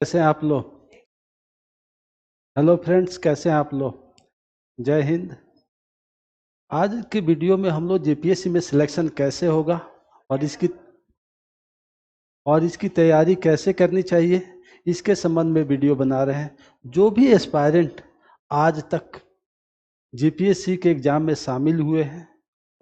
कैसे हैं आप लोग? हेलो फ्रेंड्स, कैसे हैं आप लोग? जय हिंद। आज की वीडियो में हम लोग जेपीएससी में सिलेक्शन कैसे होगा और इसकी तैयारी कैसे करनी चाहिए, इसके संबंध में वीडियो बना रहे हैं। जो भी एस्पायरेंट आज तक जेपीएससी के एग्ज़ाम में शामिल हुए हैं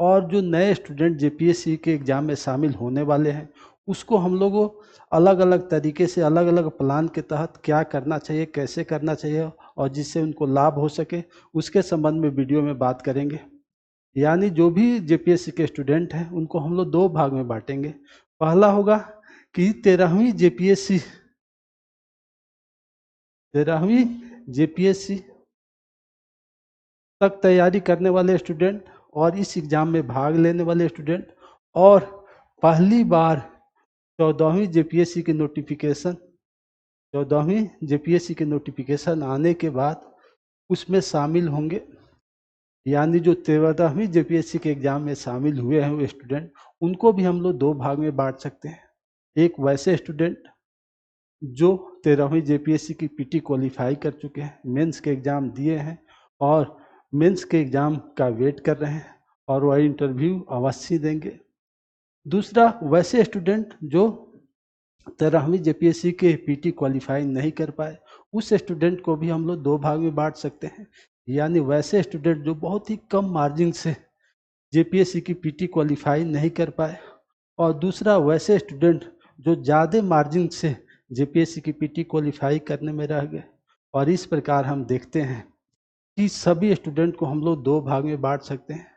और जो नए स्टूडेंट जेपीएससी के एग्ज़ाम में शामिल होने वाले हैं, उसको हम लोगों अलग अलग तरीके से अलग अलग प्लान के तहत क्या करना चाहिए, कैसे करना चाहिए और जिससे उनको लाभ हो सके, उसके संबंध में वीडियो में बात करेंगे। यानी जो भी जेपीएससी के स्टूडेंट हैं उनको हम लोग दो भाग में बांटेंगे। पहला होगा कि 13वीं जेपीएससी तक तैयारी करने वाले स्टूडेंट और इस एग्ज़ाम में भाग लेने वाले स्टूडेंट, और पहली बार 14वीं जेपीएससी की नोटिफिकेशन 14वीं जेपीएससी के नोटिफिकेशन आने के बाद उसमें शामिल होंगे। यानी जो 13वीं जेपीएससी के एग्ज़ाम में शामिल हुए हैं वो स्टूडेंट, उनको भी हम लोग दो भाग में बांट सकते हैं। एक वैसे स्टूडेंट जो 13वीं जेपीएससी की पीटी क्वालिफाई कर चुके हैं, मेंस के एग्ज़ाम दिए हैं और मेंस के एग्ज़ाम का वेट कर रहे हैं और वह इंटरव्यू अवश्य देंगे। दूसरा वैसे स्टूडेंट जो 13वीं जेपीएससी के पीटी क्वालिफाई नहीं कर पाए, उस स्टूडेंट को भी हम लोग दो भाग में बांट सकते हैं। यानी वैसे स्टूडेंट जो बहुत ही कम मार्जिन से जेपीएससी की पीटी क्वालिफाई नहीं कर पाए, और दूसरा वैसे स्टूडेंट जो ज़्यादा मार्जिन से जेपीएससी की पीटी क्वालिफाई करने में रह गए। और इस प्रकार हम देखते हैं कि सभी स्टूडेंट को हम लोग दो भाग में बांट सकते हैं।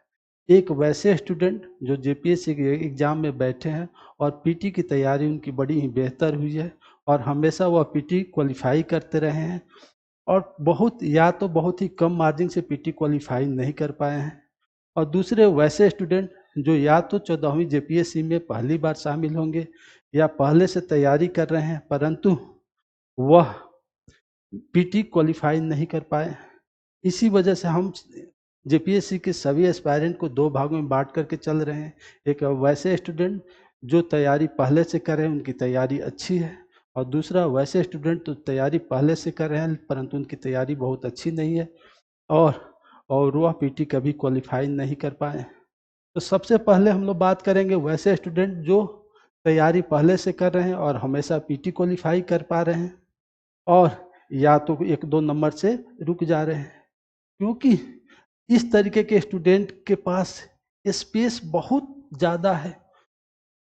एक वैसे स्टूडेंट जो जेपीएससी के एग्ज़ाम में बैठे हैं और पीटी की तैयारी उनकी बड़ी ही बेहतर हुई है और हमेशा वह पीटी क्वालिफाई करते रहे हैं, और बहुत ही कम मार्जिन से पीटी क्वालिफाई नहीं कर पाए हैं। और दूसरे वैसे स्टूडेंट जो या तो 14वीं जेपीएससी में पहली बार शामिल होंगे या पहले से तैयारी कर रहे हैं परंतु वह पीटी क्वालिफाई नहीं कर पाए। इसी वजह से हम जेपीएससी के सभी एस्पायरेंट को दो भागों में बांट करके चल रहे हैं। एक वैसे स्टूडेंट जो तैयारी पहले से कर रहे हैं, उनकी तैयारी अच्छी है, और दूसरा वैसे स्टूडेंट तो तैयारी पहले से कर रहे हैं परंतु उनकी तैयारी बहुत अच्छी नहीं है और वह पीटी कभी क्वालिफाई नहीं कर पाए। तो सबसे पहले हम लोग बात करेंगे वैसे स्टूडेंट जो तैयारी पहले से कर रहे हैं और हमेशा पीटी क्वालिफाई कर पा रहे हैं, और या तो एक दो नंबर से रुक जा रहे हैं। क्योंकि इस तरीके के स्टूडेंट के पास स्पेस बहुत ज़्यादा है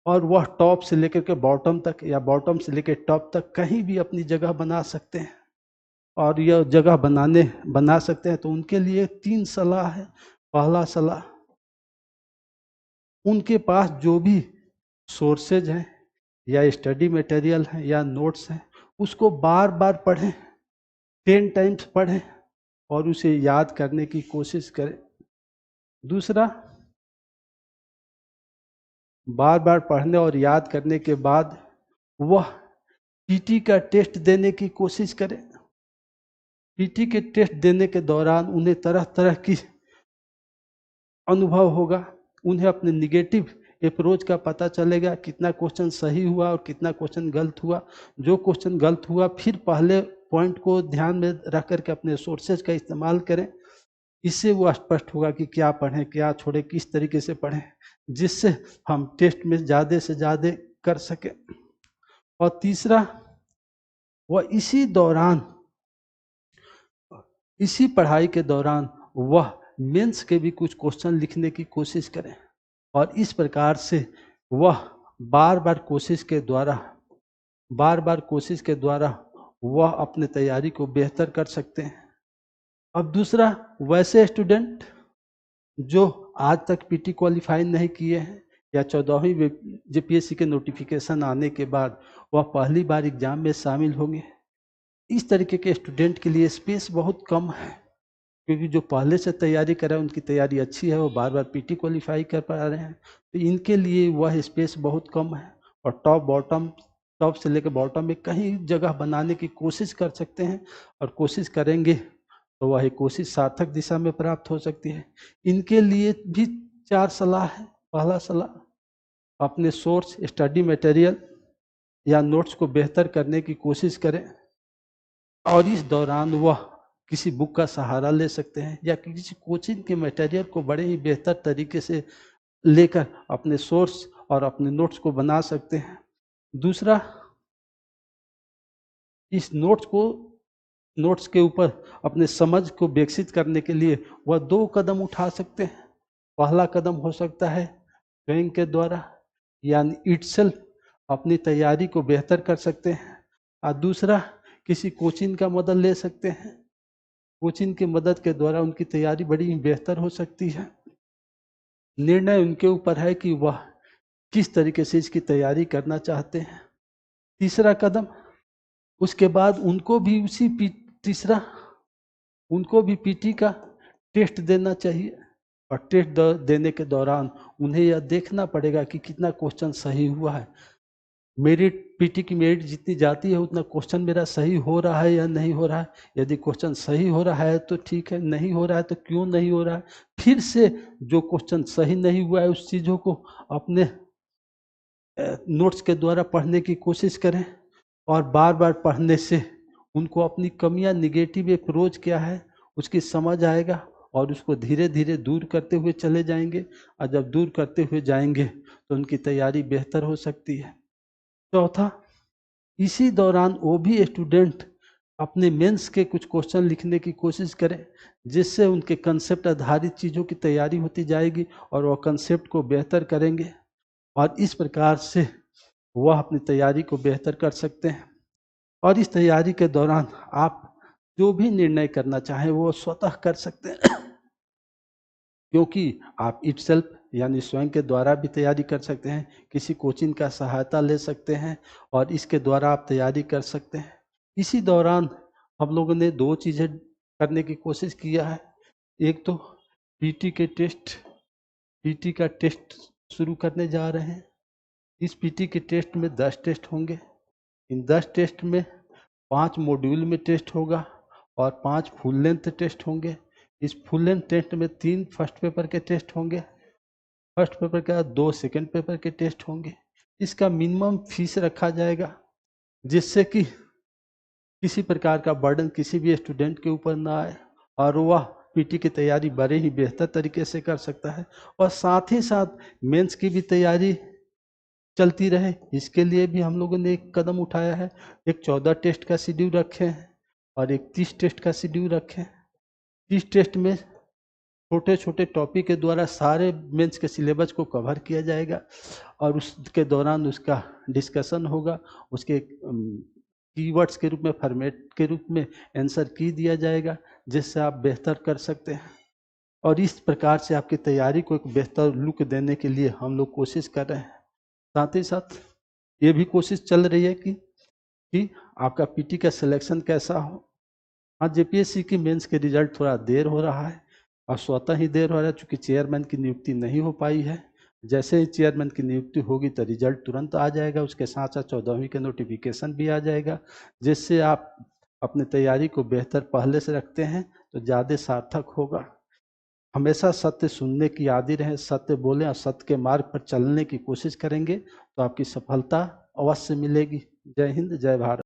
और वह टॉप से लेकर के बॉटम तक या बॉटम से लेकर टॉप तक कहीं भी अपनी जगह बना सकते हैं, और यह जगह बना सकते हैं। तो उनके लिए तीन सलाह है। पहला सलाह, उनके पास जो भी सोर्सेज हैं या स्टडी मटेरियल है या नोट्स हैं, उसको बार बार पढ़ें, 10 टाइम्स पढ़ें और उसे याद करने की कोशिश करें। दूसरा, बार बार पढ़ने और याद करने के बाद वह पीटी का टेस्ट देने की कोशिश करें। पीटी के टेस्ट देने के दौरान उन्हें तरह तरह की अनुभव होगा, उन्हें अपने निगेटिव अप्रोच का पता चलेगा, कितना क्वेश्चन सही हुआ और कितना क्वेश्चन गलत हुआ। जो क्वेश्चन गलत हुआ फिर पहले पॉइंट को ध्यान में रख करके अपने सोर्सेज का इस्तेमाल करें। इससे वो स्पष्ट होगा कि क्या पढ़ें, क्या छोड़ें, किस तरीके से पढ़ें, जिससे हम टेस्ट में ज़्यादा से ज़्यादा कर सकें। और तीसरा, वह इसी पढ़ाई के दौरान वह मेंस के भी कुछ क्वेश्चन लिखने की कोशिश करें, और इस प्रकार से वह बार बार कोशिश के द्वारा वह अपने तैयारी को बेहतर कर सकते हैं। अब दूसरा, वैसे स्टूडेंट जो आज तक पीटी क्वालिफाई नहीं किए हैं या 14वीं जेपीएससी के नोटिफिकेशन आने के बाद वह पहली बार एग्जाम में शामिल होंगे, इस तरीके के स्टूडेंट के लिए स्पेस बहुत कम है। क्योंकि जो पहले से तैयारी कर रहे हैं उनकी तैयारी अच्छी है, वो बार बार पीटी क्वालिफाई कर पा रहे हैं, तो इनके लिए वह स्पेस बहुत कम है। और टॉप से लेकर बॉटम में कहीं जगह बनाने की कोशिश कर सकते हैं, और कोशिश करेंगे तो वह कोशिश सार्थक दिशा में प्राप्त हो सकती है। इनके लिए भी चार सलाह है। पहला सलाह, अपने सोर्स, स्टडी मटेरियल या नोट्स को बेहतर करने की कोशिश करें, और इस दौरान वह किसी बुक का सहारा ले सकते हैं या किसी कोचिंग के मटेरियल को बड़े ही बेहतर तरीके से लेकर अपने सोर्स और अपने नोट्स को बना सकते हैं। दूसरा, इस नोट्स के ऊपर अपने समझ को विकसित करने के लिए वह 2 कदम उठा सकते हैं। पहला कदम हो सकता है स्वयं के द्वारा, यानी इटसेल्फ अपनी तैयारी को बेहतर कर सकते हैं, और दूसरा किसी कोचिंग का मदद ले सकते हैं। कोचिंग की मदद के द्वारा उनकी तैयारी बड़ी ही बेहतर हो सकती है। निर्णय उनके ऊपर है कि वह किस तरीके से इसकी तैयारी करना चाहते हैं। तीसरा कदम, उसके बाद उनको भी उनको भी पीटी का टेस्ट देना चाहिए, और टेस्ट देने के दौरान उन्हें यह देखना पड़ेगा कि कितना क्वेश्चन सही हुआ है। पीटी की मेरिट जितनी जाती है उतना क्वेश्चन मेरा सही हो रहा है या नहीं हो रहा है। यदि क्वेश्चन सही हो रहा है तो ठीक है, नहीं हो रहा है तो क्यों नहीं हो रहा है। फिर से जो क्वेश्चन सही नहीं हुआ है उस चीज़ों को अपने नोट्स के द्वारा पढ़ने की कोशिश करें, और बार बार पढ़ने से उनको अपनी कमियां, निगेटिव अप्रोच क्या है उसकी समझ आएगा, और उसको धीरे धीरे दूर करते हुए चले जाएंगे, और जब दूर करते हुए जाएंगे तो उनकी तैयारी बेहतर हो सकती है। चौथा, इसी दौरान वो भी स्टूडेंट अपने मेंस के कुछ क्वेश्चन लिखने की कोशिश करें, जिससे उनके कंसेप्ट आधारित चीज़ों की तैयारी होती जाएगी और वह कंसेप्ट को बेहतर करेंगे, और इस प्रकार से वह अपनी तैयारी को बेहतर कर सकते हैं। और इस तैयारी के दौरान आप जो भी निर्णय करना चाहें वो स्वतः कर सकते हैं, क्योंकि आप इटसेल्फ यानी स्वयं के द्वारा भी तैयारी कर सकते हैं, किसी कोचिंग का सहायता ले सकते हैं, और इसके द्वारा आप तैयारी कर सकते हैं। इसी दौरान हम लोगों ने 2 चीज़ें करने की कोशिश किया है। एक तो पीटी का टेस्ट शुरू करने जा रहे हैं। इस पीटी के टेस्ट में 10 टेस्ट होंगे। इन 10 टेस्ट में 5 मॉड्यूल में टेस्ट होगा और 5 फुल लेंथ टेस्ट होंगे। इस फुल लेंथ टेस्ट में 3 फर्स्ट पेपर के टेस्ट होंगे, फर्स्ट पेपर के बाद 2 सेकंड पेपर के टेस्ट होंगे। इसका मिनिमम फीस रखा जाएगा, जिससे कि किसी प्रकार का बर्डन किसी भी स्टूडेंट के ऊपर ना आए, और वह पीटी की तैयारी बड़े ही बेहतर तरीके से कर सकता है, और साथ ही साथ मेंस की भी तैयारी चलती रहे। इसके लिए भी हम लोगों ने एक कदम उठाया है। एक 14 टेस्ट का शेड्यूल रखे हैं और एक 30 टेस्ट का शेड्यूल रखे हैं। 30 टेस्ट में छोटे छोटे टॉपिक के द्वारा सारे मेंस के सिलेबस को कवर किया जाएगा, और उसके दौरान उसका डिस्कशन होगा, उसके कीवर्ड्स के रूप में, फॉर्मेट के रूप में आंसर की दिया जाएगा, जिससे आप बेहतर कर सकते हैं। और इस प्रकार से आपकी तैयारी को एक बेहतर लुक देने के लिए हम लोग कोशिश कर रहे हैं। साथ ही साथ ये भी कोशिश चल रही है कि आपका पीटी का सिलेक्शन कैसा हो। आज जेपीएससी की मेंस के रिजल्ट थोड़ा देर हो रहा है, और स्वतः ही देर हो रहा है चूँकि चेयरमैन की नियुक्ति नहीं हो पाई है। जैसे ही चेयरमैन की नियुक्ति होगी तो रिजल्ट तुरंत आ जाएगा, उसके साथ साथ 14वीं का नोटिफिकेशन भी आ जाएगा, जिससे आप अपनी तैयारी को बेहतर पहले से रखते हैं तो ज़्यादा सार्थक होगा। हमेशा सत्य सुनने की आदी रहें, सत्य बोलें और सत्य के मार्ग पर चलने की कोशिश करेंगे तो आपकी सफलता अवश्य मिलेगी। जय हिंद, जय भारत।